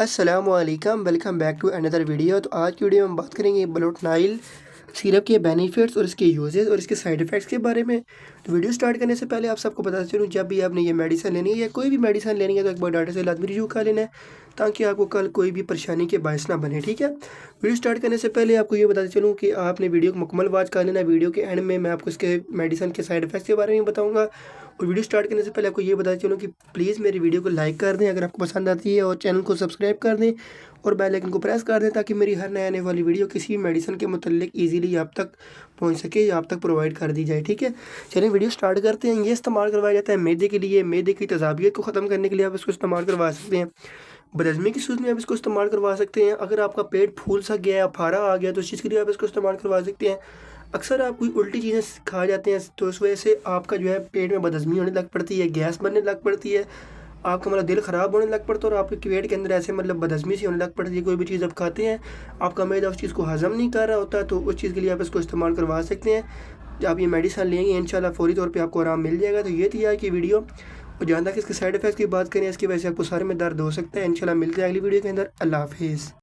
अस्सलामुअलैकुम, welcome back to another video. तो आज की वीडियो में हम बात करेंगे बोलोटनाइल सिरप के बेनिफिट्स और इसके यूजेस और इसके साइड इफ़ेक्ट्स के बारे में। तो वीडियो स्टार्ट करने से पहले आप सबको बताते चलूँ, जब भी आपने ये मेडिसिन लेनी है या कोई भी मेडिसिन लेनी है तो एक बार डॉक्टर से लाजमी रिव्यू कर लेना है, ताकि आपको कल कोई भी परेशानी के बायस ना बने। ठीक है, वीडियो स्टार्ट करने से पहले आपको ये बताते चलूँ कि आपने वीडियो को मुकम्मल वॉच कर लेना है। वीडियो के एंड में मैं आपको इसके मेडिसिन के साइड इफ़ेक्ट्स के बारे में बताऊँगा। और वीडियो स्टार्ट करने से पहले आपको ये बताते चलूँ कि प्लीज़ मेरी वीडियो को लाइक कर दें अगर आपको पसंद आती है, और चैनल को सब्सक्राइब कर दें और बेल आइकन को प्रेस कर दें, ताकि मेरी हर नए आने वाली वीडियो किसी भी मेडिसिन के मुतल्लिक ईज़िली आप तक पहुंच सके या आप तक प्रोवाइड कर दी जाए। ठीक है, चलिए वीडियो स्टार्ट करते हैं। ये इस्तेमाल करवाया जाता है मैदे के लिए। मैदे की तेज़ाबियत को ख़त्म करने के लिए आप इसको इस्तेमाल करवा सकते हैं। बदहज़मी की सूरत में आप इसको इस्तेमाल करवा सकते हैं। अगर आपका पेट फूल सा गया या फाड़ा आ गया तो उस चीज़ के लिए आप इसको इस्तेमाल करवा सकते हैं। अक्सर आप कोई उल्टी चीज़ें खा जाते हैं तो उस वजह से आपका जो है पेट में बदहज़मी होने लग पड़ती है, गैस बनने लग पड़ती है, आपका मतलब दिल ख़राब होने लग पड़ता है, और आपके पेट के अंदर ऐसे मतलब बदहज़मी सी होने लग पड़ती है। कोई भी चीज़ आप खाते हैं, आपका मैदा उस चीज़ को हज़म नहीं कर रहा होता, तो उस चीज़ के लिए आप इसको इस्तेमाल करवा सकते हैं। जब आप ये मेडिसिन लेंगे इंशाल्लाह फ़ौरी तौर पे आपको आराम मिल जाएगा। तो ये थी आज की वीडियो। और जहाँ तक इसके साइड इफ़ेक्ट्स की बात करें, इसकी वजह से आपको सर में दर्द हो सकता है। इंशाल्लाह मिलते हैं अगली वीडियो के अंदर। अल्लाह हाफ़िज़।